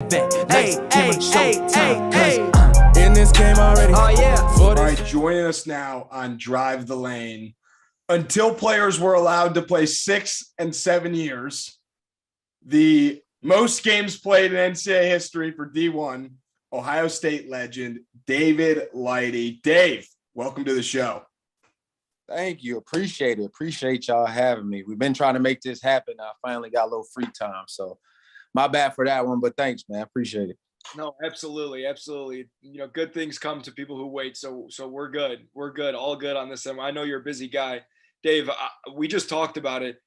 In this game already. Oh, yeah. All right, joining us now on Drive the Lane. Until players were allowed to play 6 and 7 years, the most games played in NCAA history for D1, Ohio State legend, David Lighty. Dave, welcome to the show. Thank you. Appreciate it. Appreciate y'all having me. We've been trying to make this happen. I finally got a little free time. So my bad for that one, but thanks, man. Appreciate it. No, absolutely. Absolutely. You know, good things come to people who wait. So we're good. We're good. All good on this. I know you're a busy guy. Dave, we just talked about it.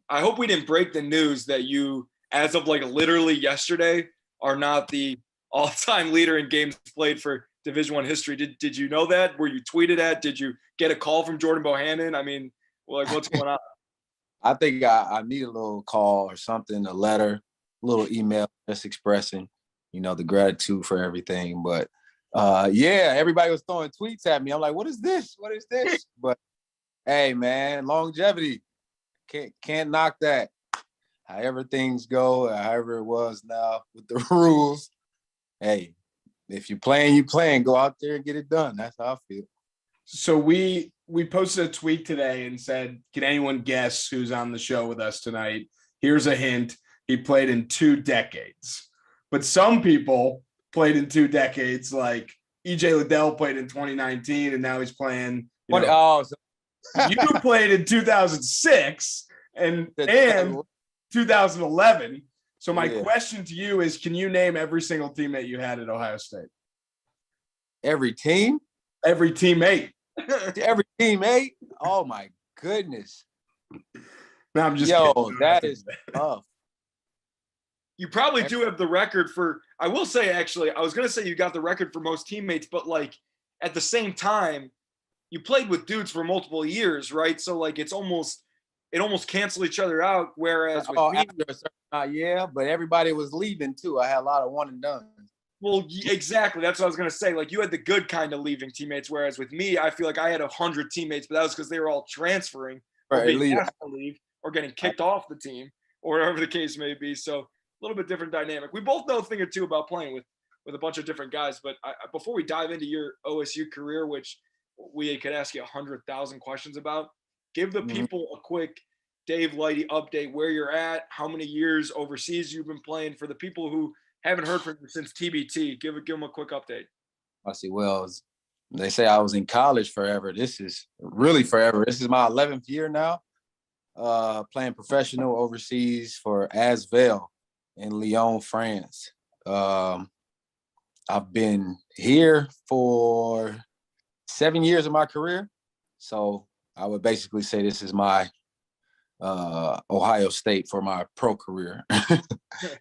I hope we didn't break the news that you, as of like literally yesterday, are not the all-time leader in games played for Division I history. Did you know that? Were you tweeted at? Did you get a call from Jordan Bohannon? I mean, like, what's going on? I think I need a little call or something, a letter, a little email, just expressing, you know, the gratitude for everything. But yeah, everybody was throwing tweets at me. I'm like, what is this? What is this? But hey, man, longevity. Can't knock that. However things go, however it was now with the rules. Hey, if you're playing, you playing. Go out there and get it done. That's how I feel. So we posted a tweet today and said, can anyone guess who's on the show with us tonight? Here's a hint. He played in 2 decades. But some people played in 2 decades, like EJ Liddell played in 2019, and now he's playing. You played in 2006 and 2011. So my question to you is, can you name every single teammate you had at Ohio State? Every team? Every teammate. Every teammate? Oh, my goodness. No, I'm just kidding. That is tough. You probably do have the record for, I will say, actually, I was going to say you got the record for most teammates, but like at the same time, you played with dudes for multiple years, right? So like it almost canceled each other out. Whereas with me, after a certain yeah, but everybody was leaving too. I had a lot of one and done. Well, exactly. That's what I was going to say. Like you had the good kind of leaving teammates, whereas with me, I feel like I had 100 teammates, but that was because they were all transferring or being asked to leave or getting kicked off the team or whatever the case may be. So a little bit different dynamic. We both know a thing or two about playing with a bunch of different guys. But before we dive into your OSU career, which we could ask you 100,000 questions about, give the people a quick Dave Lighty update, where you're at, how many years overseas you've been playing, for the people who haven't heard from you since TBT. Give them a quick update. I see. Well, they say I was in college forever. This is really forever. This is my 11th year now, playing professional overseas for Asvel in Lyon, France. I've been here for 7 years of my career. So I would basically say this is my Ohio State for my pro career,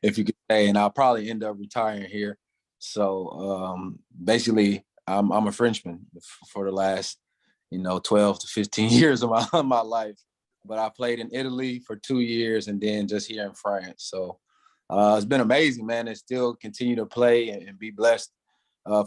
if you could say, and I'll probably end up retiring here. So basically I'm a Frenchman for the last, 12 to 15 years of my life, but I played in Italy for 2 years and then just here in France. So it's been amazing, man, and still continue to play and be blessed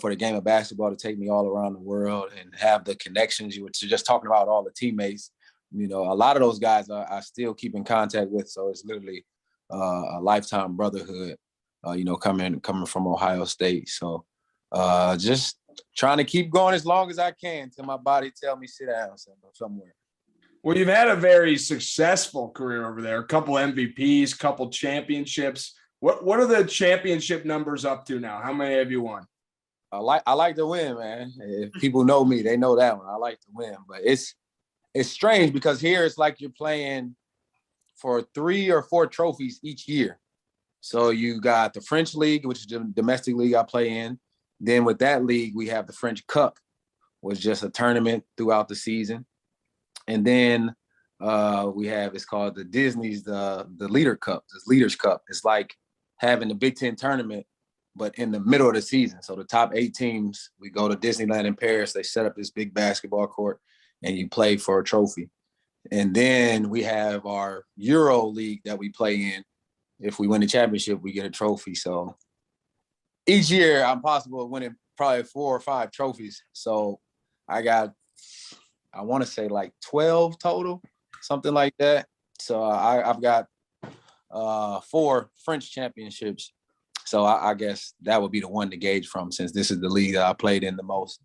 for the game of basketball to take me all around the world and have the connections. You were just talking about all the teammates. A lot of those guys I still keep in contact with. So it's literally a lifetime brotherhood, coming from Ohio State. So just trying to keep going as long as I can till my body tell me sit down somewhere. Well, you've had a very successful career over there. A couple MVPs, couple championships. What are the championship numbers up to now? How many have you won? I like to win, man. If people know me, they know that one. I like to win, but it's strange because here it's like you're playing for 3 or 4 trophies each year. So you got the French League, which is the domestic league I play in. Then with that league, we have the French Cup, which is just a tournament throughout the season. And then we have, it's called the Disney's, the Leader Cup, the Leaders Cup. It's like having the Big Ten tournament, but in the middle of the season. So the top 8 teams, we go to Disneyland in Paris. They set up this big basketball court and you play for a trophy. And then we have our Euro League that we play in. If we win the championship, we get a trophy. So each year I'm possible winning probably 4 or 5 trophies. So I want to say like 12 total, something like that. So I've got 4 French championships So I guess that would be the one to gauge from, since this is the league that I played in the most.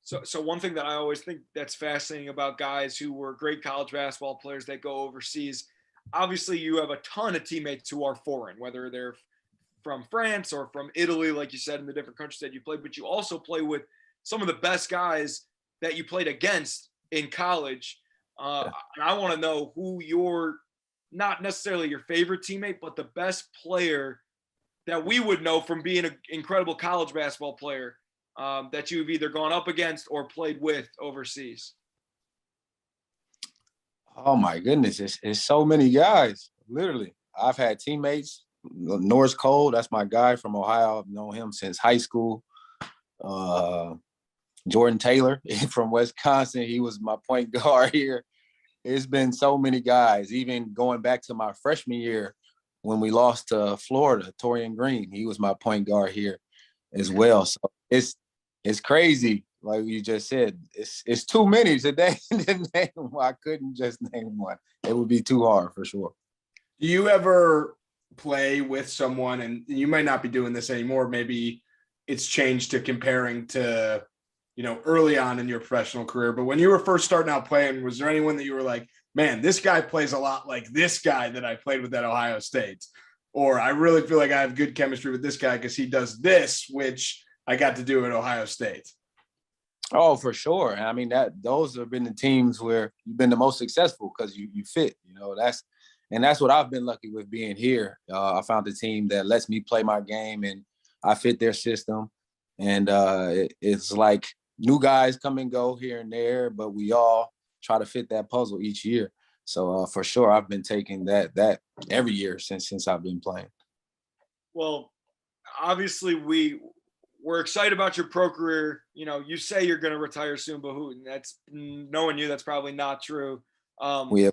So one thing that I always think that's fascinating about guys who were great college basketball players that go overseas, obviously you have a ton of teammates who are foreign, whether they're from France or from Italy, like you said, in the different countries that you played, but you also play with some of the best guys that you played against in college. And I want to know who your, not necessarily your favorite teammate, but the best player that we would know from being an incredible college basketball player that you've either gone up against or played with overseas. Oh my goodness, it's so many guys. Literally, I've had teammates. Norris Cole, that's my guy from Ohio. I've known him since high school. Jordan Taylor from Wisconsin, he was my point guard here. It's been so many guys, even going back to my freshman year when we lost to Florida, Torian Green, he was my point guard here as well. So it's crazy. Like you just said, it's too many today to name one. I couldn't just name one. It would be too hard for sure. Do you ever play with someone, and you might not be doing this anymore, maybe it's changed to comparing to, early on in your professional career, but when you were first starting out playing, was there anyone that you were like, man, this guy plays a lot like this guy that I played with at Ohio State, or I really feel like I have good chemistry with this guy because he does this, which I got to do at Ohio State? Oh, for sure. I mean, those have been the teams where you've been the most successful because you fit. That's what I've been lucky with being here. I found a team that lets me play my game, and I fit their system. And it's like new guys come and go here and there, but we all try to fit that puzzle each year. So for sure, I've been taking that every year since I've been playing. Well, obviously we're excited about your pro career. You say you're going to retire soon, but that's knowing you, that's probably not true. We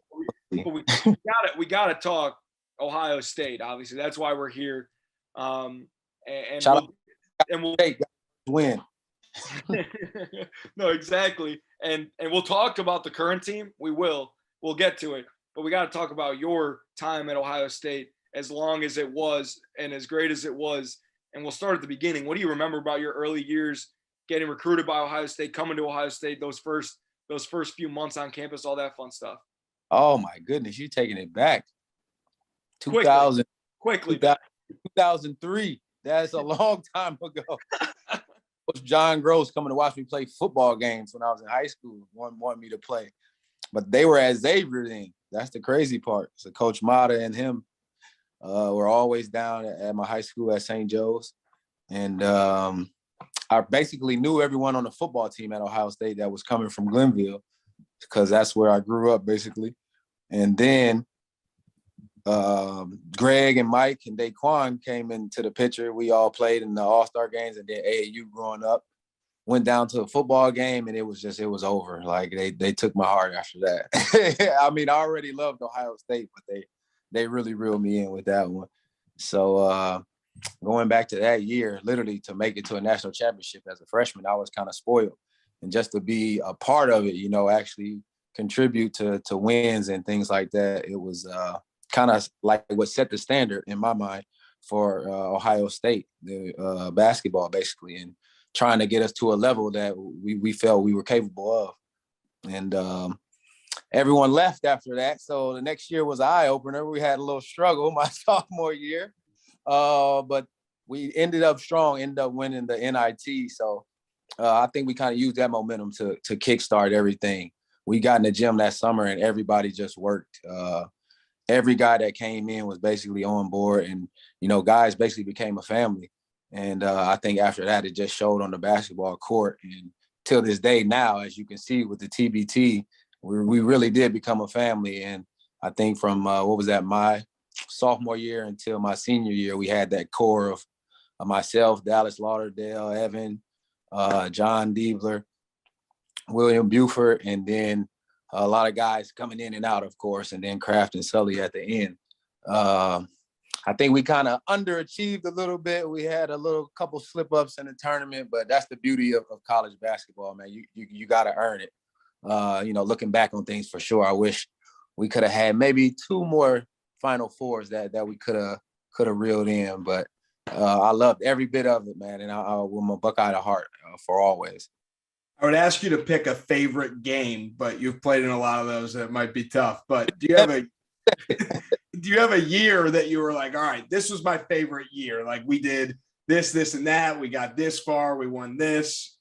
got to talk Ohio State. Obviously, that's why we're here. We'll win. No, exactly. And we'll talk about the current team. We'll get to it, but we got to talk about your time at Ohio State, as long as it was and as great as it was. And we'll start at the beginning. What do you remember about your early years, getting recruited by Ohio State, coming to Ohio State, those first few months on campus, all that fun stuff? Oh my goodness, you're taking it back. 2000, quickly. 2003. That's a long time ago. Coach John Gross coming to watch me play football games when I was in high school, wanted me to play. But they were at Xavier then. That's the crazy part. So Coach Mata and him were always down at my high school at St. Joe's. And I basically knew everyone on the football team at Ohio State that was coming from Glenville, because that's where I grew up, basically. And then Greg and Mike and Daquan came into the picture. We all played in the All-Star games, and then AAU growing up. Went down to a football game, and it was over. Like they took my heart after that. I mean, I already loved Ohio State, but they really reeled me in with that one. So going back to that year, literally to make it to a national championship as a freshman, I was kind of spoiled. And just to be a part of it, actually contribute to wins and things like that, it was kind of like what set the standard in my mind for Ohio State, the basketball, basically, and trying to get us to a level that we felt we were capable of. And everyone left after that. So the next year was an eye-opener. We had a little struggle my sophomore year, but we ended up strong, ended up winning the NIT. So I think we kind of used that momentum to kickstart everything. We got in the gym that summer, and everybody just worked. Every guy that came in was basically on board, and, guys basically became a family. And I think after that, it just showed on the basketball court. And till this day now, as you can see with the TBT, we really did become a family. And I think from, my sophomore year until my senior year, we had that core of myself, Dallas Lauderdale, Evan, John Diebler, William Buford, and then a lot of guys coming in and out, of course, and then Kraft and Sully at the end. I think we kind of underachieved a little bit. We had a couple slip-ups in the tournament, but that's the beauty of college basketball, man. You got to earn it. Looking back on things, for sure, I wish we could have had maybe 2 more Final Fours that we could have reeled in. But I loved every bit of it, man. And I'm a Buckeye to heart for always. I would ask you to pick a favorite game, but you've played in a lot of those that might be tough. But do you have a year that you were like, all right, this was my favorite year? Like we did this, and that. We got this far. We won this.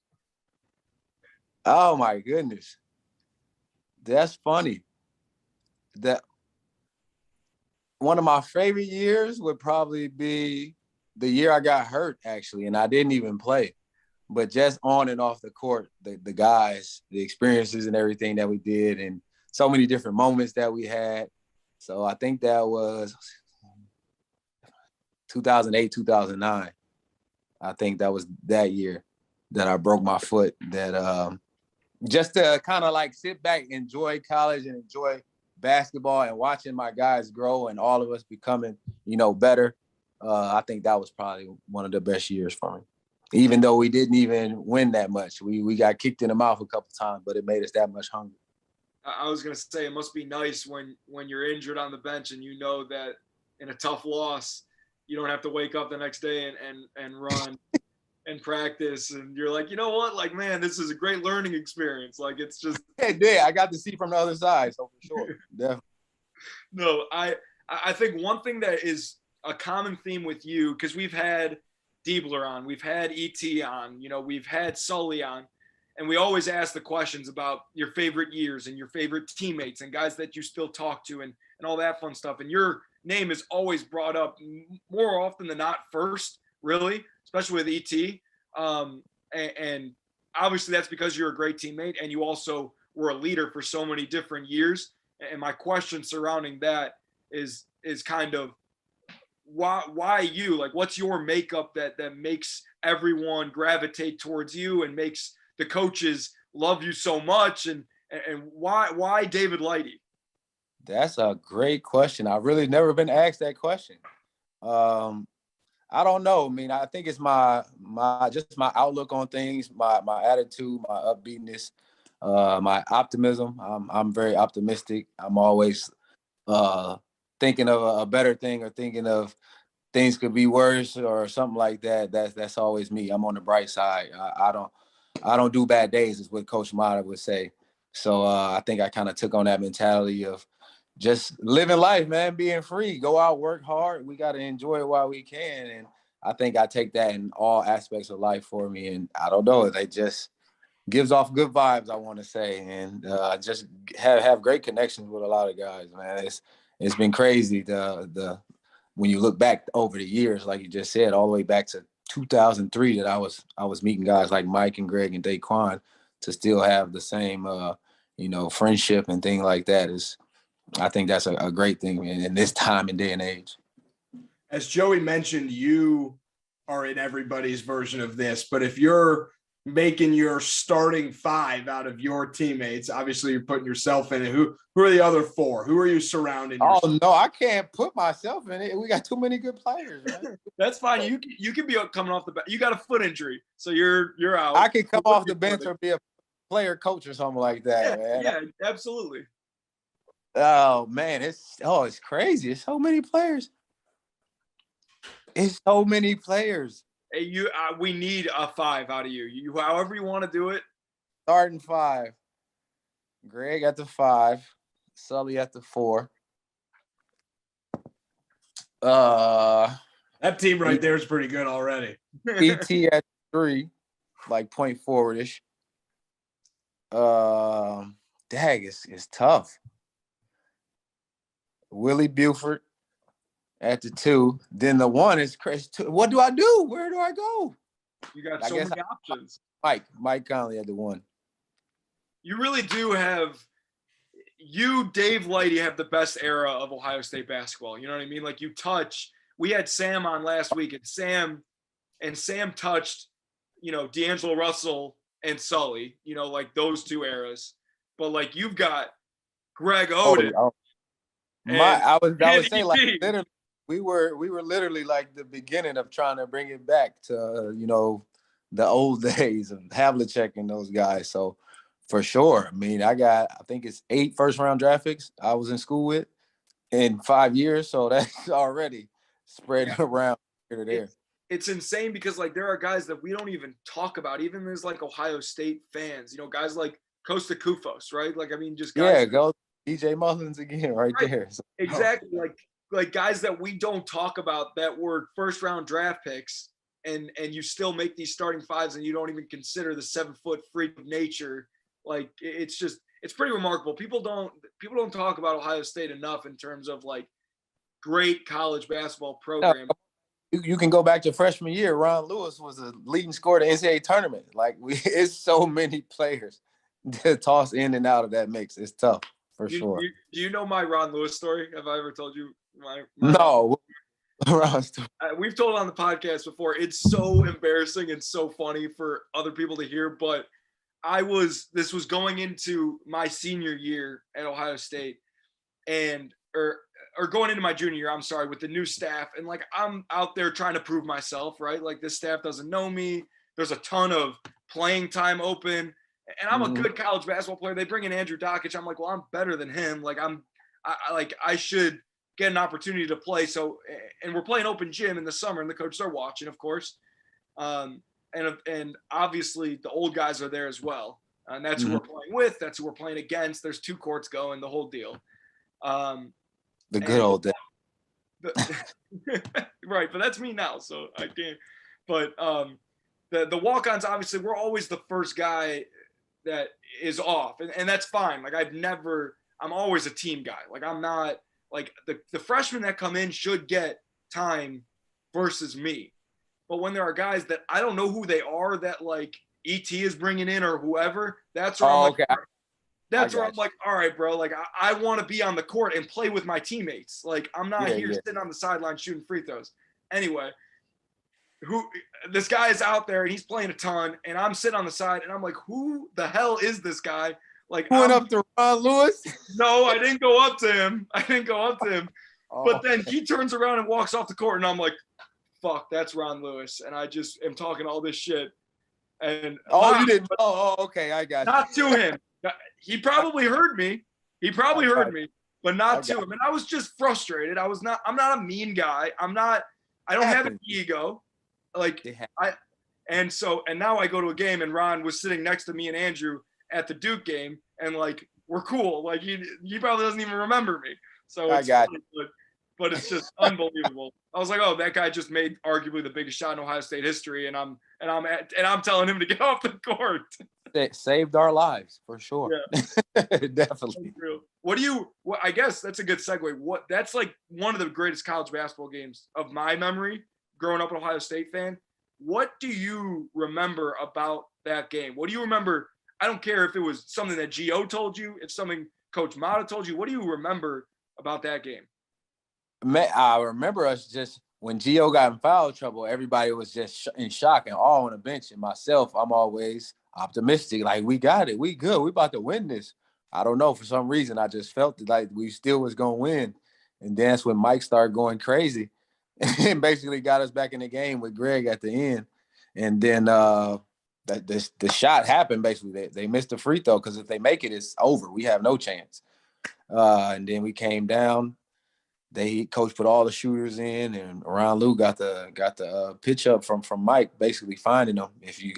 Oh my goodness. That's funny. That one of my favorite years would probably be the year I got hurt, actually, and I didn't even play. But just on and off the court, the guys, the experiences and everything that we did, and so many different moments that we had. So I think that was 2008, 2009. I think that was that year that I broke my foot. That just to kind of like sit back, enjoy college and enjoy basketball and watching my guys grow and all of us becoming, better. I think that was probably one of the best years for me. Even though we didn't even win that much. We got kicked in the mouth a couple times, but it made us that much hungry. I was going to say, it must be nice when you're injured on the bench and you know that in a tough loss, you don't have to wake up the next day and run and practice. And you're like, you know what? Like, man, this is a great learning experience. Like, it's just. Yeah, I got to see from the other side, so for sure. Definitely. No, I think one thing that is a common theme with you, because we've had Diebler on, we've had ET on, we've had Sully on, and we always ask the questions about your favorite years and your favorite teammates and guys that you still talk to and all that fun stuff. And your name is always brought up more often than not first, really, especially with ET. And obviously that's because you're a great teammate and you also were a leader for so many different years. And my question surrounding that is kind of, why you? Like, what's your makeup that makes everyone gravitate towards you and makes the coaches love you so much? And why David Lighty? That's a great question. I've really never been asked that question. I don't know. I mean, I think it's my just my outlook on things, my attitude, my upbeatness, my optimism. I'm very optimistic. I'm always thinking of a better thing or thinking of things could be worse or something like that. That's always me. I'm on the bright side. I don't do bad days, is what Coach Mata would say. So I think I kind of took on that mentality of just living life, man, being free, go out, work hard. We got to enjoy it while we can. And I think I take that in all aspects of life for me. And I don't know, they just gives off good vibes, I want to say. And just have great connections with a lot of guys, man. It's been crazy. The when you look back over the years, like you just said, all the way back to 2003, that I was meeting guys like Mike and Greg and Daquan to still have the same, friendship and thing like that. I think that's a great thing in this time and day and age. As Joey mentioned, you are in everybody's version of this, but if you're making your starting five out of your teammates, obviously you're putting yourself in it. Who are the other four? Who are you surrounding yourself? Oh no, I can't put myself in it. We got too many good players, man. That's fine. You can be coming off the bench. You got a foot injury, so you're out. I could come off the bench or be a player coach or something like that, man. Yeah, absolutely. Oh man, it's crazy. It's so many players. It's so many players. Hey, we need a five out of you. You, however you want to do it. Starting five. Greg at the 5. Sully at the 4. That team right there is pretty good already. ET at 3, like point forwardish. Dag, it's tough. Willie Buford at the 2. Then the 1 is Chris. What do I do? Where do I go? You got so many options. Mike Conley at the 1. You really do have. You, Dave Lighty, have the best era of Ohio State basketball. You know what I mean? Like you touch. We had Sam on last week, and Sam touched, D'Angelo Russell and Sully. Like those two eras. But like you've got Greg Oden. I would say like literally, we were literally like the beginning of trying to bring it back to the old days of Havlicek and those guys. So for sure, I mean, I think it's 8 first-round draft picks I was in school with in 5 years. So that's already spread around here to there. it's insane because like there are guys that we don't even talk about, even as like Ohio State fans, guys like Costa Kufos, right? Like, I mean, just guys. Yeah, go DJ Mullins again right there. So, exactly. Like guys that we don't talk about that were first round draft picks, and you still make these starting fives and you don't even consider the 7-foot freak of nature. Like it's pretty remarkable. People don't talk about Ohio State enough in terms of like great college basketball program. You can go back to freshman year. Ron Lewis was a leading scorer in the NCAA tournament. Like it's so many players to toss in and out of that mix. It's tough for sure. Do you know my Ron Lewis story? Have I ever told you my No. Ron story? We've told it on the podcast before. It's so embarrassing and so funny for other people to hear, but this was going into my senior year at Ohio State or going into my junior year, I'm sorry, with the new staff. And like, I'm out there trying to prove myself, right? Like this staff doesn't know me. There's a ton of playing time open and I'm a good college basketball player. They bring in Andrew Dockich. I'm like, well, I'm better than him. Like I should get an opportunity to play. So, and we're playing open gym in the summer and the coaches are watching, of course. And obviously the old guys are there as well. And that's who we're playing with. That's who we're playing against. There's 2 courts going, the whole deal. The good old days. Right, but that's me now, so I can't. But the walk-ons, obviously, we're always the first guy that is off, and that's fine. Like I'm always a team guy. Like I'm not like the freshmen that come in should get time versus me. But when there are guys that I don't know who they are that like ET is bringing in or whoever, that's where I'm like, that's where I'm like, all right, bro. Like, I want to be on the court and play with my teammates. Like, I'm not sitting on the sideline shooting free throws. Anyway, this guy is out there and he's playing a ton, and I'm sitting on the side and I'm like, who the hell is this guy? Like, went up to Ron Lewis? No, I didn't go up to him. But then he turns around and walks off the court, and I'm like, fuck, that's Ron Lewis. And I just am talking all this shit. And you didn't. Okay, I got not you. Not to him. He probably heard me. Heard me, but not to him. And I was just frustrated. I'm not a mean guy. I don't have an ego. Like and now I go to a game and Ron was sitting next to me and Andrew at the Duke game, and like we're cool. Like he probably doesn't even remember me. So it's funny, but it's just unbelievable. I was like, oh, that guy just made arguably the biggest shot in Ohio State history, and I'm telling him to get off the court. It saved our lives for sure. Yeah. Definitely. I guess that's a good segue. That's like one of the greatest college basketball games of my memory growing up an Ohio State fan. What do you remember about that game? What do you remember? I don't care if it was something that Gio told you, if something Coach Mata told you. What do you remember about that game? I remember us just when Gio got in foul trouble, everybody was just in shock and all on the bench. And myself, I'm always optimistic. Like, we got it. We good. We about to win this. I don't know. For some reason, I just felt like we still was going to win. And then that's when Mike started going crazy and basically got us back in the game with Greg at the end. And then the shot happened, basically. They missed the free throw because if they make it, it's over. We have no chance. And then we came down. Coach put all the shooters in, and Ron Lou got the pitch up from Mike, basically finding them.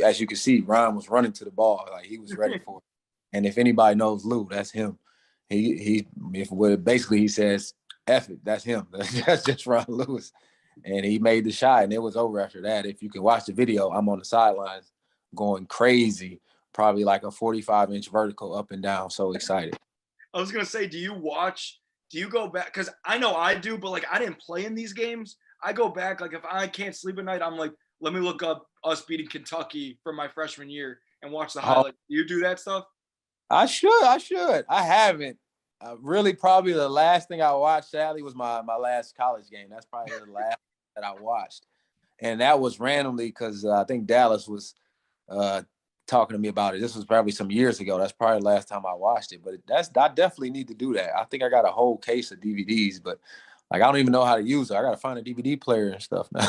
As you can see, Ron was running to the ball, like he was ready for it. And if anybody knows Lou, that's him. He says, F it, that's him. That's just Ron Lewis. And he made the shot, and it was over after that. If you can watch the video, I'm on the sidelines going crazy, probably like a 45-inch vertical up and down. So excited. I was gonna say, do you go back? Because I know I do, but like I didn't play in these games. I go back, like if I can't sleep at night, I'm like, let me look up us beating Kentucky from my freshman year and watch the highlights. Do you do that stuff? I should. I haven't. Really, probably the last thing I watched, sadly, was my last college game. That's probably the last that I watched. And that was randomly because I think Dallas was talking to me about it. This was probably some years ago. That's probably the last time I watched it. But I definitely need to do that. I think I got a whole case of DVDs, but like I don't even know how to use it. I got to find a DVD player and stuff now.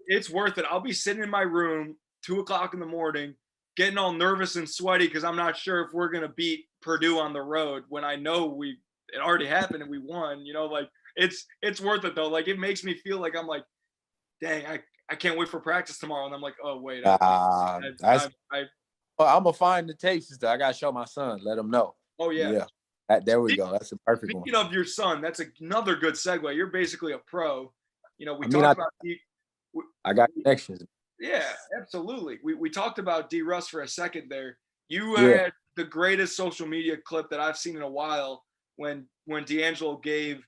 It's worth it. I'll be sitting in my room 2:00 in the morning, getting all nervous and sweaty because I'm not sure if we're gonna beat Purdue on the road when I know it already happened and we won. Like it's worth it though. Like it makes me feel like I'm like, dang, I can't wait for practice tomorrow. And I'm like, oh, wait. I'm going to find the tapes. I got to show my son, let him know. Oh, yeah. Yeah. There we go. That's a perfect one. Speaking of your son, that's another good segue. You're basically a pro. You know, I got connections. Yeah, absolutely. We talked about D. Russ for a second there. You had the greatest social media clip that I've seen in a while when D'Angelo gave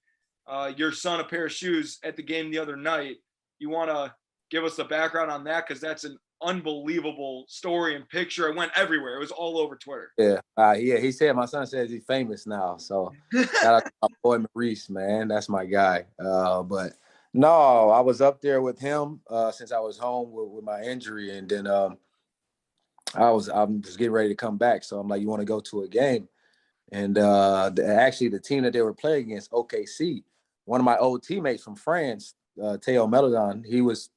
your son a pair of shoes at the game the other night. You want to give us the background on that? Because that's an unbelievable story and picture. It went everywhere. It was all over Twitter. Yeah. He said, my son says he's famous now. So shout out to my boy Maurice, man. That's my guy. But no, I was up there with him since I was home with my injury. And then I'm just getting ready to come back. So I'm like, you want to go to a game? And actually the team that they were playing against, OKC, one of my old teammates from France, Théo Melodon, he was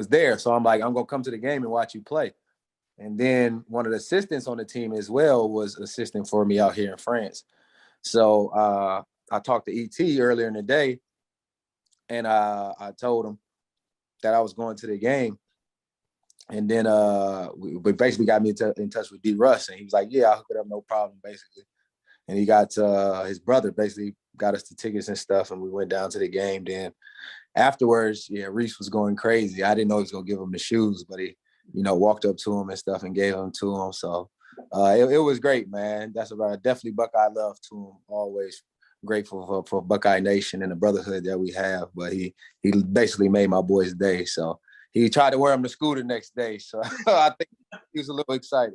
there. So I'm like, I'm going to come to the game and watch you play. And then one of the assistants on the team as well was assisting for me out here in France. So I talked to ET earlier in the day, and I told him that I was going to the game. And then we basically got me in touch with D. Russ, and he was like, yeah, I'll hook it up, no problem, basically. And he got his brother basically got us the tickets and stuff, and we went down to the game. Then afterwards, Reese was going crazy. I didn't know he was going to give him the shoes, but he, walked up to him and stuff and gave them to him. So it was great, man. That's about definitely Buckeye love to him. Always grateful for Buckeye Nation and the brotherhood that we have. But he basically made my boy's day. So he tried to wear him to school the next day. So I think he was a little excited.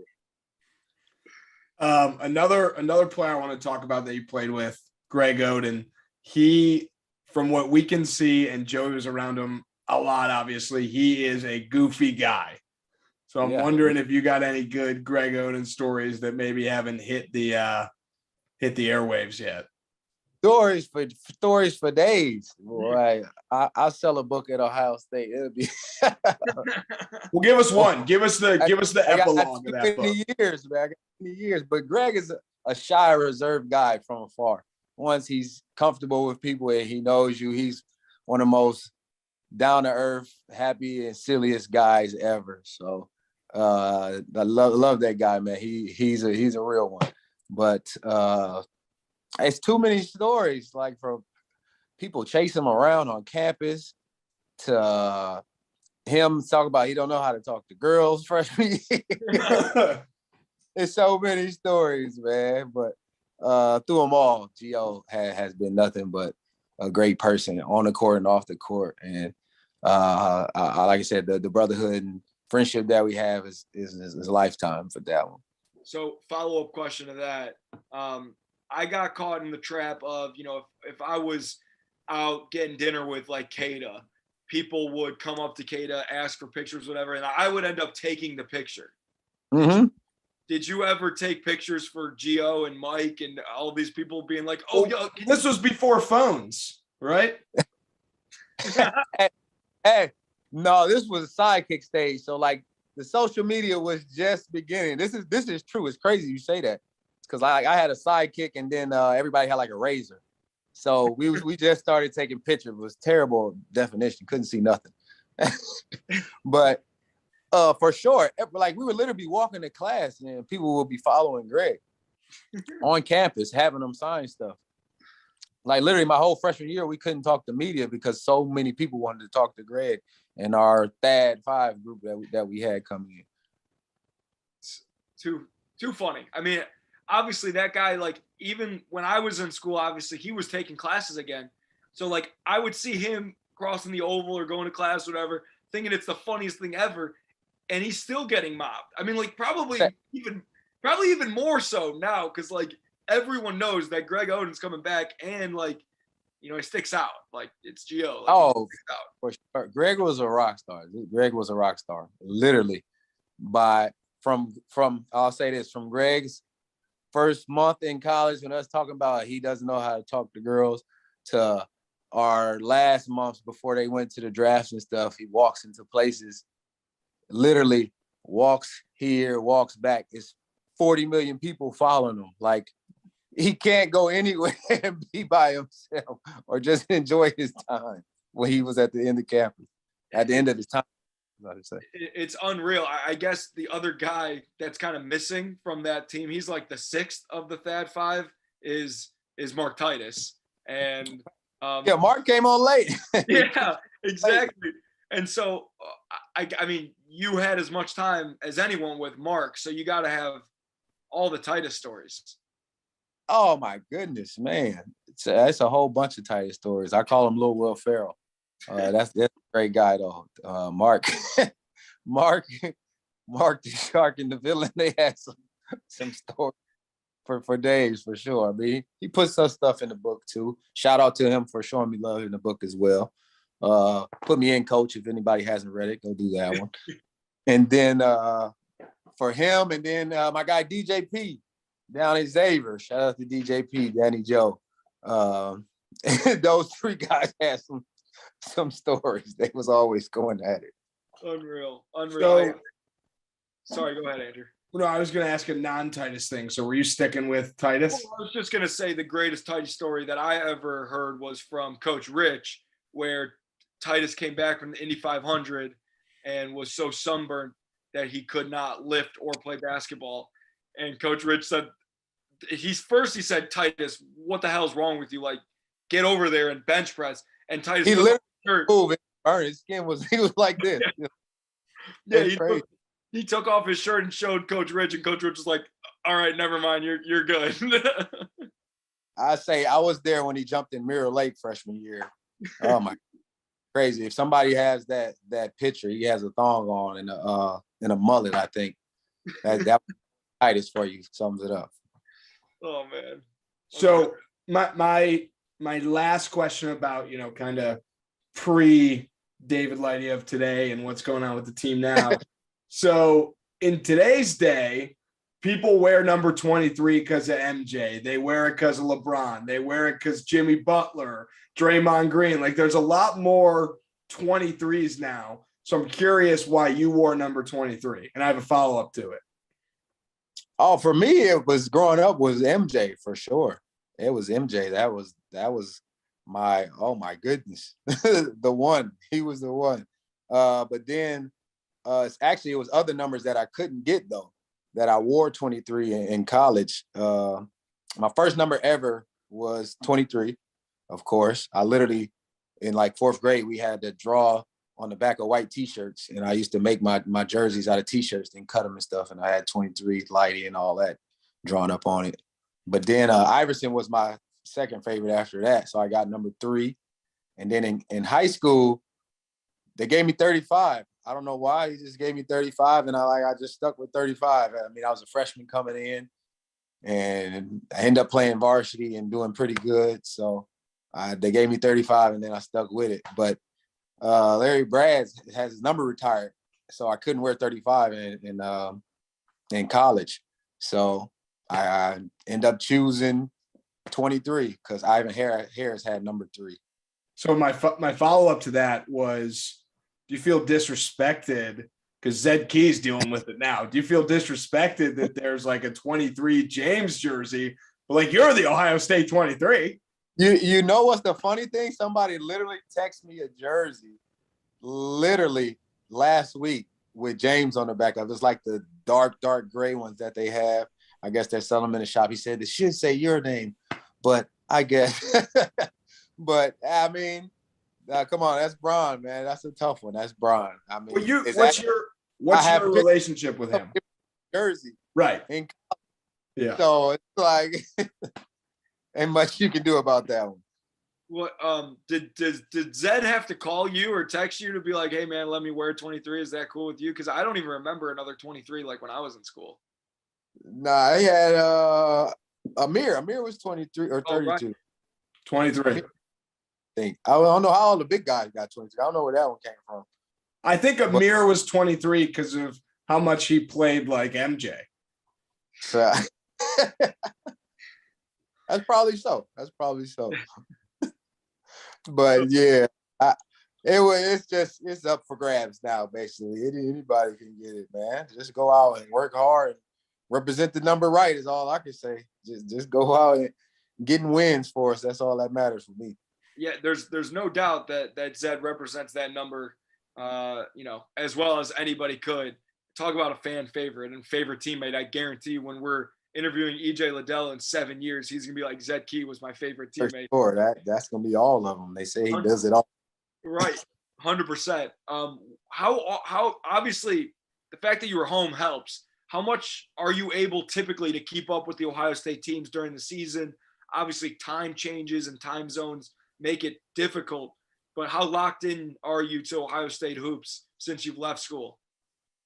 Another player I want to talk about that you played with, Greg Oden. He, from what we can see, and Joey was around him a lot, obviously, he is a goofy guy. So I'm wondering if you got any good Greg Oden stories that maybe haven't hit the airwaves yet. Stories for days. Boy, I'll sell a book at Ohio State. It'll be. Well, give us one. Give us the epilogue of that book. Years, man. I got many years. But Greg is a shy, reserved guy from afar. Once he's comfortable with people and he knows you, he's one of the most down-to-earth, happy, and silliest guys ever. So I love that guy, man. He's a real one. But it's too many stories, like from people chasing him around on campus to him talking about he don't know how to talk to girls freshman year. It's so many stories, man. But through them all, Gio has been nothing but a great person on the court and off the court. And like I said, the brotherhood and friendship that we have is a lifetime for that one. So follow-up question to that. I got caught in the trap of, if I was out getting dinner with like Kada, people would come up to Kada, ask for pictures, whatever, and I would end up taking the picture. Mm-hmm. Did you ever take pictures for Gio and Mike and all these people being like, oh, yo, this was before phones, right? Hey, no, this was a sidekick stage. So like the social media was just beginning. This is true. It's crazy you say that. Because I had a sidekick and then everybody had like a razor. So we just started taking pictures. It was terrible definition. Couldn't see nothing. But for sure, like we would literally be walking to class and people would be following Greg on campus, having them sign stuff. Like literally my whole freshman year, we couldn't talk to media because so many people wanted to talk to Greg and our THAD 5 group that we had coming in. Too funny. I mean, obviously that guy, like even when I was in school, obviously he was taking classes again. So like I would see him crossing the oval or going to class, whatever, thinking it's the funniest thing ever. And he's still getting mobbed. I mean, like probably even more so now. Cause like everyone knows that Greg Oden's coming back and like, he sticks out. Like it's Gio. Like, for sure. Greg was a rock star. Literally from I'll say this, from Greg's first month in college when us talking about he doesn't know how to talk to girls to our last months before they went to the drafts and stuff, he walks into places, literally walks here, walks back. It's 40 million people following him. Like he can't go anywhere and be by himself or just enjoy his time when he was at the end of campus, at the end of his time It's unreal. I guess the other guy that's kind of missing from that team, he's like the sixth of the Thad Five, is Mark Titus. And Mark came on late. Yeah, exactly. And so, I mean, you had as much time as anyone with Mark, so you got to have all the Titus stories. Oh my goodness, man! It's a whole bunch of Titus stories. I call him Lil Will Ferrell. That's a great guy though. Mark, Mark the Shark and the Villain. They had some stories for days for sure. I mean, he put some stuff in the book too. Shout out to him for showing me love in the book as well. Put me in, coach. If anybody hasn't read it, go do that one. And then for him, and then my guy DJP down at Xavier. Shout out to DJP, Danny Joe. Those three guys had some stories. They was always going at it. Unreal. So, sorry, go ahead, Andrew. No, I was going to ask a non-Titus thing. So were you sticking with Titus? Well, I was just going to say the greatest Titus story that I ever heard was from Coach Rich, where Titus came back from the Indy 500 and was so sunburned that he could not lift or play basketball. And Coach Rich said, he said, Titus, what the hell is wrong with you? Like, get over there and bench press. And Titus, he literally moved. His skin was like this. Yeah, he took off his shirt and showed Coach Rich, and Coach Rich was like, all right, never mind, you're good. I say I was there when he jumped in Mirror Lake freshman year. Oh my, crazy. If somebody has that picture, he has a thong on and a mullet, I think. That Titus for you sums it up. Oh man. So my last question about, kind of pre David Lighty of today and what's going on with the team now. So in today's day, people wear number 23 because of MJ. They wear it because of LeBron. They wear it because Jimmy Butler, Draymond Green. Like, there's a lot more 23s now. So I'm curious why you wore number 23. And I have a follow-up to it. Oh, for me, it was growing up was MJ for sure. It was MJ. That was my, oh my goodness, the one. He was the one. But then it was other numbers that I couldn't get though, that I wore 23 in college. My first number ever was 23, of course. I literally, in like fourth grade, we had to draw on the back of white t-shirts, and I used to make my jerseys out of t-shirts and cut them and stuff, and I had 23 Lighty and all that drawn up on it. But then Iverson was my second favorite after that, so I got number 3. And then in high school, they gave me 35. I don't know why. He just gave me 35, and I just stuck with 35. I mean, I was a freshman coming in, and I ended up playing varsity and doing pretty good. So they gave me 35, and then I stuck with it. But Larry Brads has his number retired, so I couldn't wear 35 in college. So I ended up choosing 23 because Ivan Harris had number 3. So my follow-up to that was, do you feel disrespected because Zed Key's dealing with it now? Do you feel disrespected that there's like a 23 James jersey, but like you're the Ohio State 23? You know what's the funny thing? Somebody literally texted me a jersey literally last week with James on the back of it. It's like the dark gray ones that they have. I guess they're selling them in the shop. He said it should say your name, but I guess. But I mean, come on, that's Bron, man. That's a tough one. That's Bron. I mean, what's your relationship with him? Jersey, right? Yeah. So it's like, ain't much you can do about that one. What did Zed have to call you or text you to be like, hey man, let me wear 23? Is that cool with you? Because I don't even remember another 23 like when I was in school. Nah, he had Amir. Amir was 23 or 32. Right. 23. I don't know how all the big guys got 23. I don't know where that one came from. I think Amir was 23 because of how much he played like MJ. So, that's probably so. But yeah, it's up for grabs now. Basically, anybody can get it, man. Just go out and work hard and represent the number right is all I can say. Just go out and getting wins for us. That's all that matters for me. Yeah, there's no doubt that Zed represents that number as well as anybody could. Talk about a fan favorite and favorite teammate. I guarantee you when we're interviewing EJ Liddell in 7 years, he's going to be like, Zed Key was my favorite teammate. For sure. That's going to be all of them. They say he does it all. Right. 100%. How obviously the fact that you were home helps. How much are you able typically to keep up with the Ohio State teams during the season? Obviously, time changes and time zones make it difficult, but how locked in are you to Ohio State hoops since you've left school?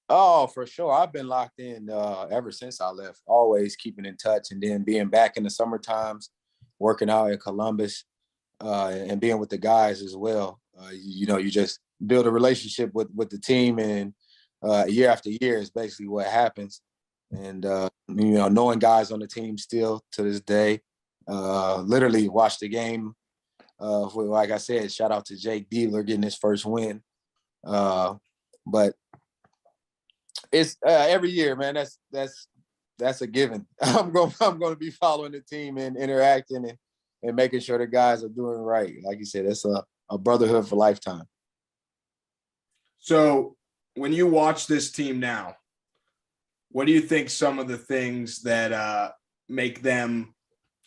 Oh, for sure. I've been locked in ever since I left, always keeping in touch, and then being back in the summer times, working out in Columbus, and being with the guys as well. You just build a relationship with the team, and year after year is basically what happens. And, knowing guys on the team still to this day, literally watch the game. Like I said, shout out to Jake Diebler getting his first win. But it's every year, man. That's a given. I'm going to be following the team and interacting and making sure the guys are doing right. Like you said, it's a brotherhood for lifetime. So when you watch this team now, what do you think some of the things that make them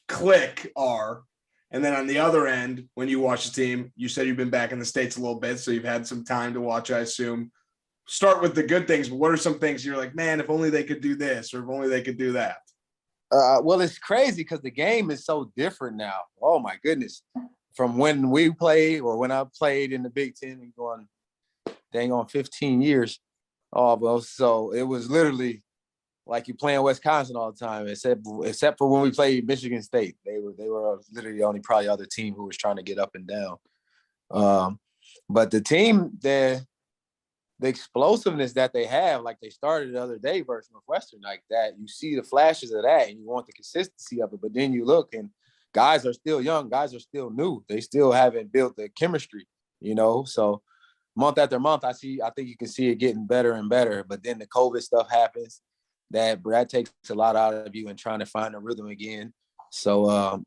click are? And then on the other end, when you watch the team, you said you've been back in the States a little bit, so you've had some time to watch, I assume. Start with the good things, but what are some things you're like, man, if only they could do this, or if only they could do that? Well, it's crazy because the game is so different now. Oh, my goodness. From when we played or when I played in the Big Ten and going, dang on 15 years. Oh, well, so it was literally like you playing Wisconsin all the time, except for when we played Michigan State. They were literally the only probably other team who was trying to get up and down. But the team, the explosiveness that they have, like they started the other day versus Northwestern, like that, you see the flashes of that and you want the consistency of it. But then you look and guys are still young, guys are still new. They still haven't built the chemistry, So month after month, I think you can see it getting better and better. But then the COVID stuff happens. That takes a lot out of you and trying to find a rhythm again. So,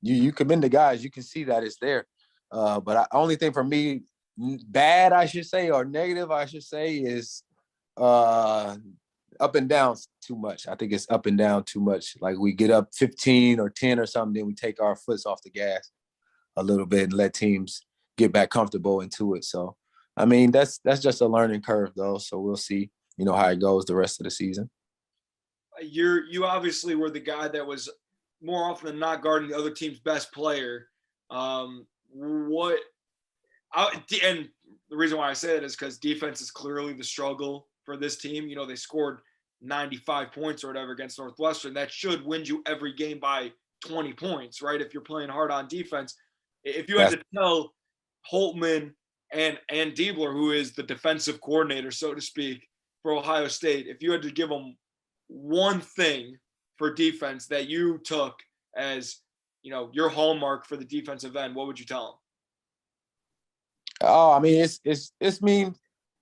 you commend the guys. You can see that it's there. But only thing for me, bad, I should say, or negative, I should say, is up and down too much. I think it's up and down too much. Like we get up 15 or 10 or something, then we take our foot off the gas a little bit and let teams get back comfortable into it. So, that's just a learning curve, though. So we'll see, how it goes the rest of the season. You obviously were the guy that was more often than not guarding the other team's best player. And the reason why I say that is because defense is clearly the struggle for this team. They scored 95 points or whatever against Northwestern. That should win you every game by 20 points, right? If you're playing hard on defense. If you had to tell Holtman and Diebler, who is the defensive coordinator, so to speak, for Ohio State, if you had to give them one thing for defense that you took as, your hallmark for the defensive end, what would you tell them? Oh,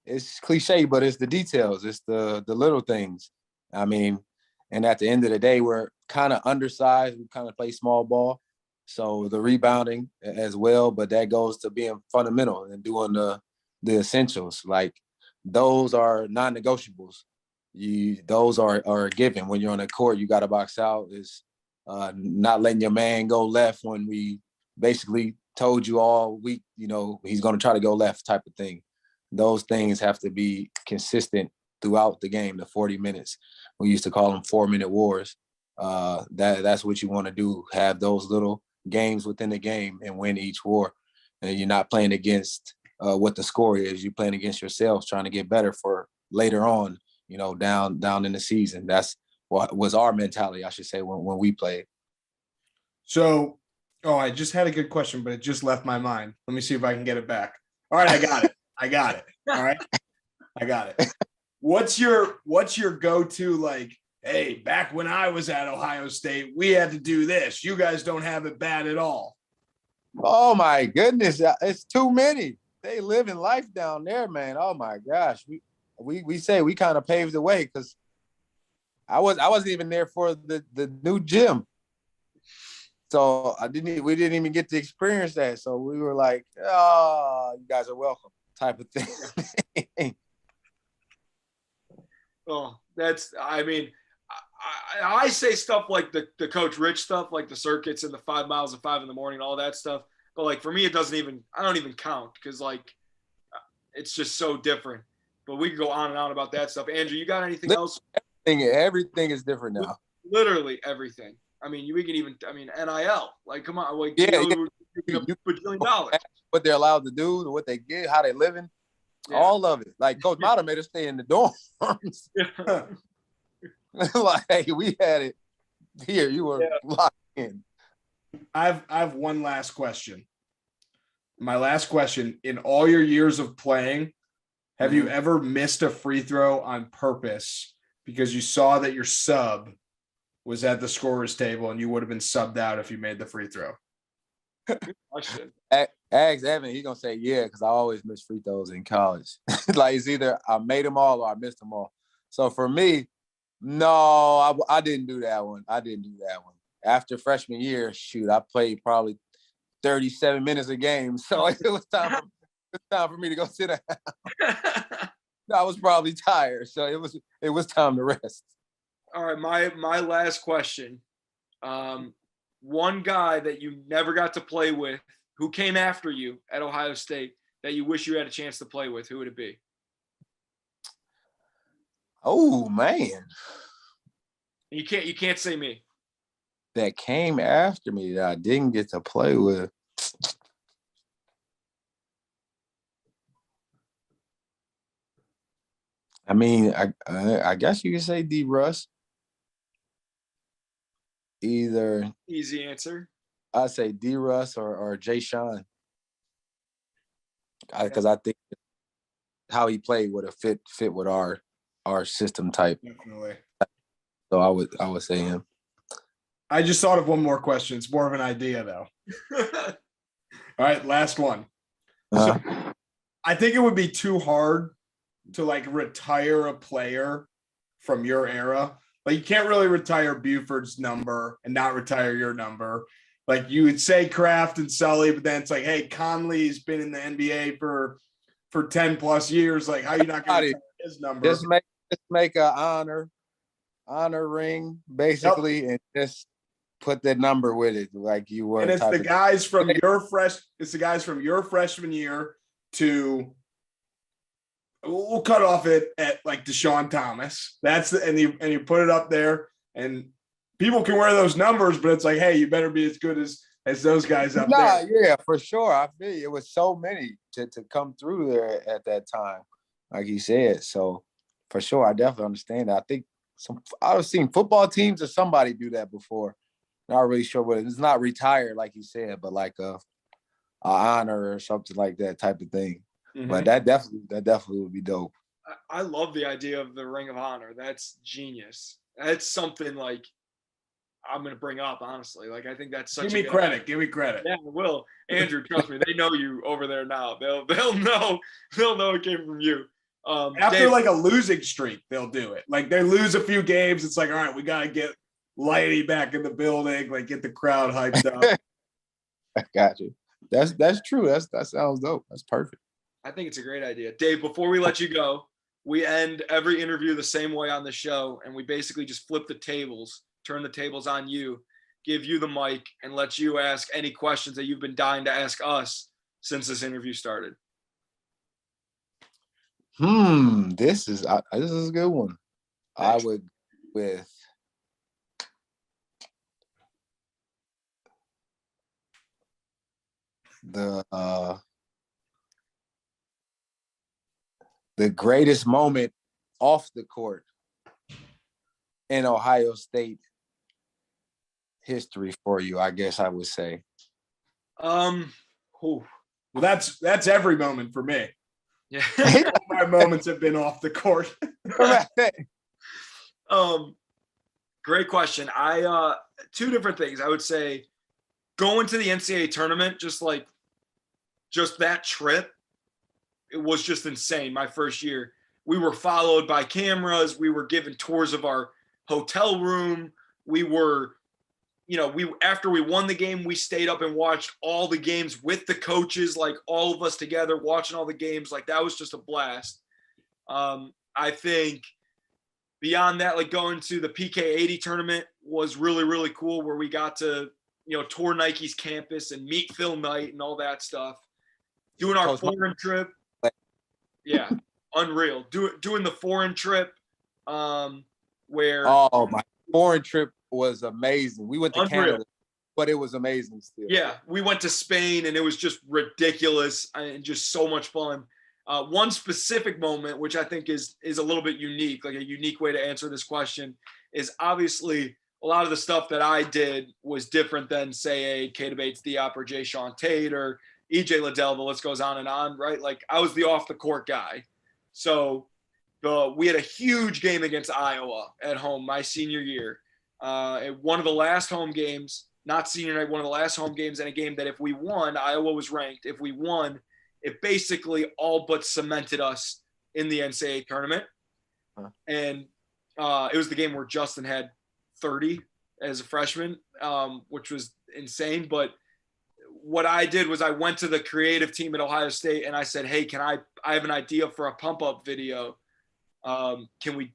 it's cliche, but it's the details. It's the little things. And at the end of the day, we're kind of undersized. We kind of play small ball. So the rebounding as well, but that goes to being fundamental and doing the essentials. Like those are non-negotiables. Those are a given. When you're on the court, you got to box out. Is not letting your man go left when we basically told you all week, he's going to try to go left type of thing. Those things have to be consistent throughout the game, the 40 minutes. We used to call them 4-minute wars. That's what you want to do, have those little games within the game and win each war. And you're not playing against what the score is. You're playing against yourselves, trying to get better for later on, down in the season. That's what was our mentality, I should say, when we played. So, I just had a good question, but it just left my mind. Let me see if I can get it back. All right, I got it. All right, I got it. What's your go-to, like, hey, back when I was at Ohio State, we had to do this. You guys don't have it bad at all. Oh, my goodness. It's too many. They live in life down there, man. Oh, my gosh. We say we kind of paved the way because I wasn't even there for the new gym. So we didn't even get to experience that. So we were like, oh, you guys are welcome. type of thing. Oh, I mean, I say stuff like the Coach Rich stuff, like the circuits and the 5 miles at 5 a.m, all that stuff. But like for me, I don't even count because like it's just so different. But we can go on and on about that stuff. Andrew, you got anything else? Everything is different now. Literally everything. I mean, we can even, NIL. Like, come on, like, yeah. $1 billion. What they're allowed to do, what they get, how they living, all of it. Like Coach Mata made us stay in the dorms. Like we had it here. You were locked in. I have one last question. My last question: in all your years of playing, have you ever missed a free throw on purpose because you saw that your sub was at the scorer's table and you would have been subbed out if you made the free throw? Ask Evan, he's gonna say yeah, because I always miss free throws in college. Like it's either I made them all or I missed them all. So for me, no, I didn't do that one. After freshman year, shoot, I played probably 37 minutes a game. So it was time for me to go sit down. I was probably tired, so it was time to rest. All right, my last question. One guy that you never got to play with, who came after you at Ohio State, that you wish you had a chance to play with, who would it be? Oh man, you can't say me. That came after me that I didn't get to play with. I mean, I guess you could say D. Russ. Either easy answer. I'd say D. Russ or Jay Sean, because I think how he played would have fit with our system type. Definitely. So I would say him. I just thought of one more question. It's more of an idea though. All right, last one. So I think it would be too hard to like retire a player from your era. Like you can't really retire Buford's number and not retire your number. Like you would say Kraft and Sully, but then it's like, hey, Conley's been in the NBA for 10 plus years. Like, how are you not going to retire his number? Just make a honor ring, basically, and just put that number with it, like you were. And it's the guys from your freshman year to. We'll cut off it at like Deshaun Thomas. And you put it up there, and people can wear those numbers, but it's like, hey, you better be as good as those guys up there. Yeah, for sure. I feel you. It was so many to come through there at that time, like you said. So for sure, I definitely understand that. I think I've seen football teams or somebody do that before. Not really sure what it's not retired, like you said, but like a honor or something like that type of thing. Mm-hmm. But that definitely would be dope. I love the idea of the Ring of Honor. That's genius. That's something like I'm going to bring up, honestly. Like, I think that's such Give me credit. Yeah, I will. Andrew, trust me. They know you over there now. They'll know it came from you. After David, like a losing streak, they'll do it. Like they lose a few games. It's like, all right, we got to get Lighty back in the building, like get the crowd hyped up. I got you. That's true. That sounds dope. That's perfect. I think it's a great idea. Dave, before we let you go, we end every interview the same way on the show, and we basically just flip the tables, turn the tables on you, give you the mic, and let you ask any questions that you've been dying to ask us since this interview started. This is a good one. Thanks. I would with the greatest moment off the court in Ohio State history for you, I guess I would say. Well, that's every moment for me. Yeah. My moments have been off the court. Great question. I two different things. I would say going to the NCAA tournament, just that trip, it was just insane. My first year, we were followed by cameras. We were given tours of our hotel room. We were after we won the game, we stayed up and watched all the games with the coaches, like all of us together watching all the games. Like that was just a blast. I think beyond that, like going to the PK80 tournament was really, really cool, where we got to, tour Nike's campus and meet Phil Knight and all that stuff. Doing our foreign trip. Yeah. Unreal. Doing the foreign trip where. Oh, my foreign trip was amazing. We went to Canada, but it was amazing still. Yeah. We went to Spain and it was just ridiculous and just so much fun. One specific moment, which I think is a little bit unique, like a unique way to answer this question, is obviously a lot of the stuff that I did was different than, say, a Keita Bates-Diop or Jay Sean Tate or EJ Liddell. The list goes on and on, right? Like I was the off the court guy. So we had a huge game against Iowa at home my senior year. One of the last home games, not senior night, one of the last home games, and a game that if we won, Iowa was ranked. If we won, it basically all but cemented us in the NCAA tournament. And it was the game where Justin had 30 as a freshman, which was insane. But what I did was I went to the creative team at Ohio State and I said, hey, I have an idea for a pump up video. Can we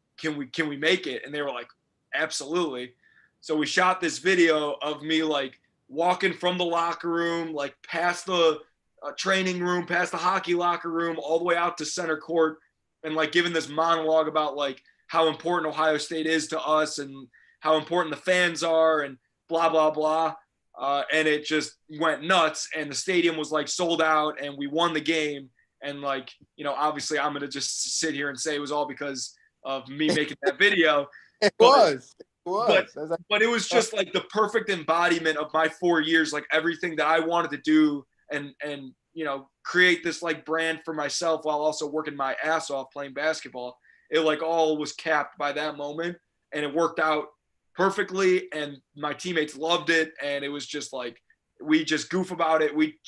make it? And they were like, absolutely. So we shot this video of me like walking from the locker room, like past the training room, past the hockey locker room, all the way out to center court, and like giving this monologue about like how important Ohio State is to us and how important the fans are and blah, blah, blah. And it just went nuts, and the stadium was like sold out, and we won the game. And like, obviously I'm going to just sit here and say it was all because of me making that video. It was. But it was just like the perfect embodiment of my 4 years, like everything that I wanted to do and create this like brand for myself while also working my ass off playing basketball. It like all was capped by that moment, and it worked out perfectly, and my teammates loved it, and it was just like we just goof about it. We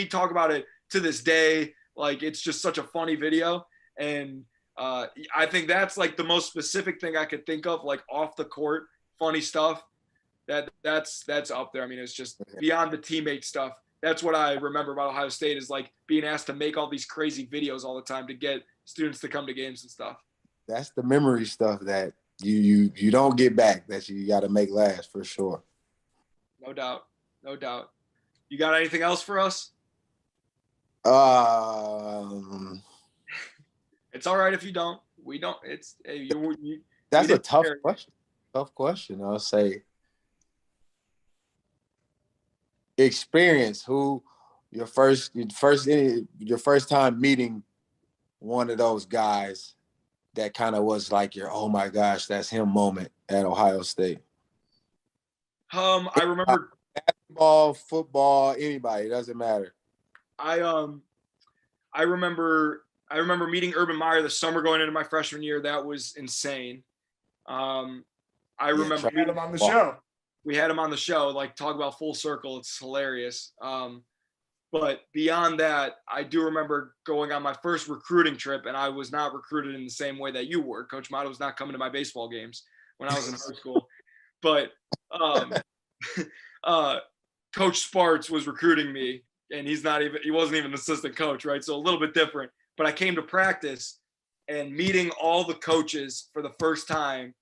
talk about it to this day. Like it's just such a funny video, and I think that's like the most specific thing I could think of, like off the court funny stuff. That's up there. I mean, it's just beyond the teammate stuff. That's what I remember about Ohio State, is like being asked to make all these crazy videos all the time to get students to come to games and stuff. That's the memory stuff that you don't get back, that you got to make last for sure. No doubt. You got anything else for us? It's all right if you don't. We don't. It's that's a tough question. Tough question. I'll say experience. Who your first time meeting one of those guys that kind of was like your, oh my gosh, that's him moment at Ohio State. I remember basketball, football, anybody, it doesn't matter. I remember meeting Urban Meyer the summer going into my freshman year. That was insane. I remember we had him on the show. We had him on the show, like talk about full circle. It's hilarious. But beyond that, I do remember going on my first recruiting trip, and I was not recruited in the same way that you were. Coach Motto was not coming to my baseball games when I was in high school. But Coach Sparts was recruiting me, and he wasn't even an assistant coach, right? So a little bit different. But I came to practice and meeting all the coaches for the first time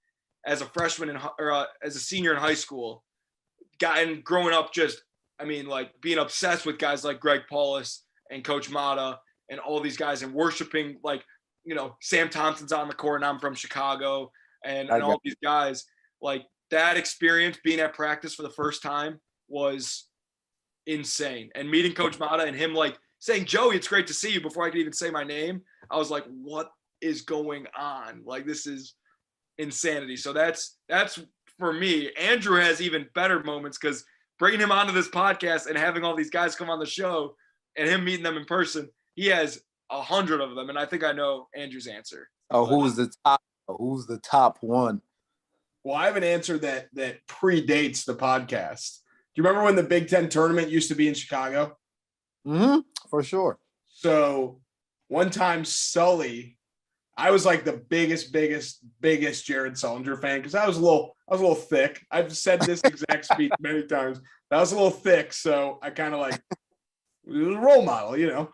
as a freshman as a senior in high school. And growing up, like being obsessed with guys like Greg Paulus and Coach Mata and all these guys, and worshiping, like, Sam Thompson's on the court, and I'm from Chicago, and all these guys. Like, that experience being at practice for the first time was insane. And meeting Coach Mata and him like saying, Joey, it's great to see you, before I could even say my name, I was like, what is going on? Like, this is insanity. So that's for me. Andrew has even better moments, because bringing him onto this podcast and having all these guys come on the show and him meeting them in person, he has 100 of them. And I think I know Andrew's answer. Oh, who's the top one? Well, I have an answer that predates the podcast. Do you remember when the Big Ten tournament used to be in Chicago? Mm-hmm, for sure. So one time Sully, I was like the biggest Jared Sullinger fan because I was a little thick. I've said this exact speech many times. I was a little thick, so I kind of like it was a role model, you know.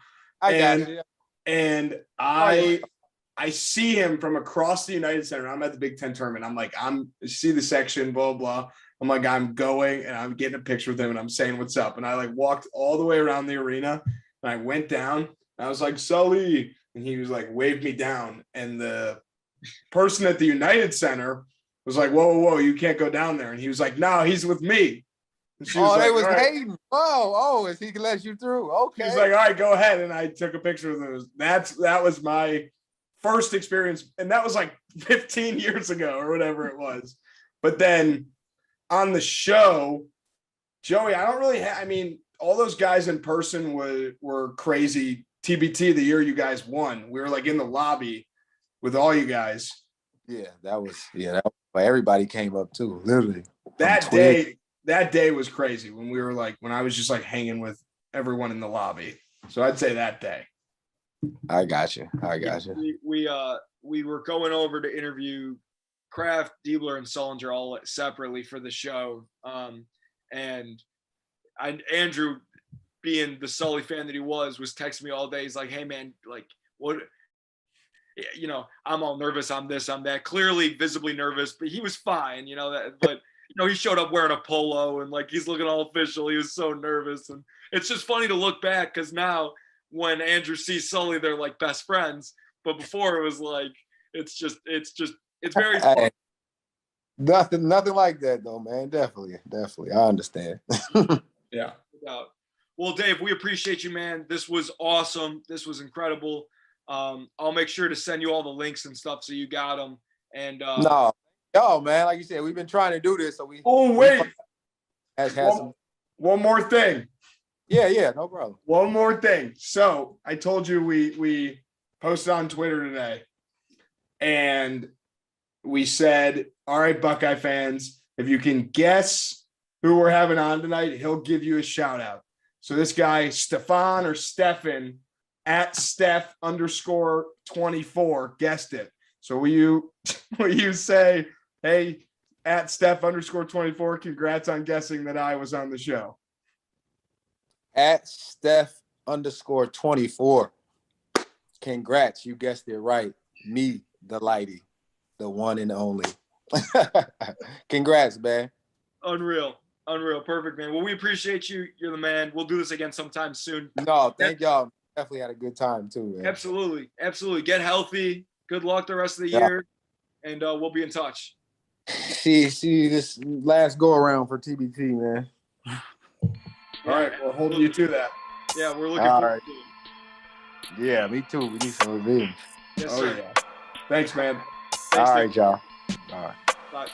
And I see him from across the United Center. I'm at the Big Ten tournament. I'm like, see the section, blah, blah. I'm like, I'm going and I'm getting a picture with him and I'm saying what's up. And I like walked all the way around the arena and I went down and I was like, Sully. And he was like, waved me down. And the person at the United Center was like, whoa, you can't go down there. And he was like, no, he's with me. And she was they was right. hating. Oh, is he let you through? Okay. He was like, all right, go ahead. And I took a picture with him. That was my first experience. And that was like 15 years ago or whatever it was. But then on the show, Joey, I don't really I mean, all those guys in person were crazy. TBT, the year you guys won, we were like in the lobby with all you guys. That was everybody came up too, literally. That day was crazy when I was just like hanging with everyone in the lobby. So I'd say that day. I got you. We were going over to interview Kraft, Diebler, and Sullinger all separately for the show. And Andrew, being the Sully fan that he was texting me all day. He's like, hey man, like what, you know, I'm all nervous. I'm this, I'm that, clearly visibly nervous, but he was fine, you know, but you know, he showed up wearing a polo and like, he's looking all official. He was so nervous. And it's just funny to look back. Cause now when Andrew sees Sully, they're like best friends. But before it was like, it's very fun. Nothing like that though, man. Definitely. I understand. Yeah. Well, Dave, we appreciate you, man. This was awesome. This was incredible. I'll make sure to send you all the links and stuff so you got them. And no, man, like you said, we've been trying to do this. So one more thing. Yeah, no problem. One more thing. So I told you we posted on Twitter today, and we said, all right, Buckeye fans, if you can guess who we're having on tonight, he'll give you a shout out. So this guy, Stefan or Stefan at Steph_24 guessed it. So will you say, hey, at Steph_24, congrats on guessing that I was on the show. At Steph_24. Congrats, you guessed it right. Me, the Lighty, the one and only. Congrats, man. Unreal. Perfect, man. Well, we appreciate you. You're the man. We'll do this again sometime soon. No, thank y'all. Definitely had a good time too, man. Absolutely. Get healthy. Good luck the rest of the year. And we'll be in touch. See this last go around for TBT, man. All right, we're holding you to that. Yeah, we're looking forward to it. Yeah, me too. We need some revenge. Yes, sir. Yeah. Thanks, man. All right, y'all. All right. Bye.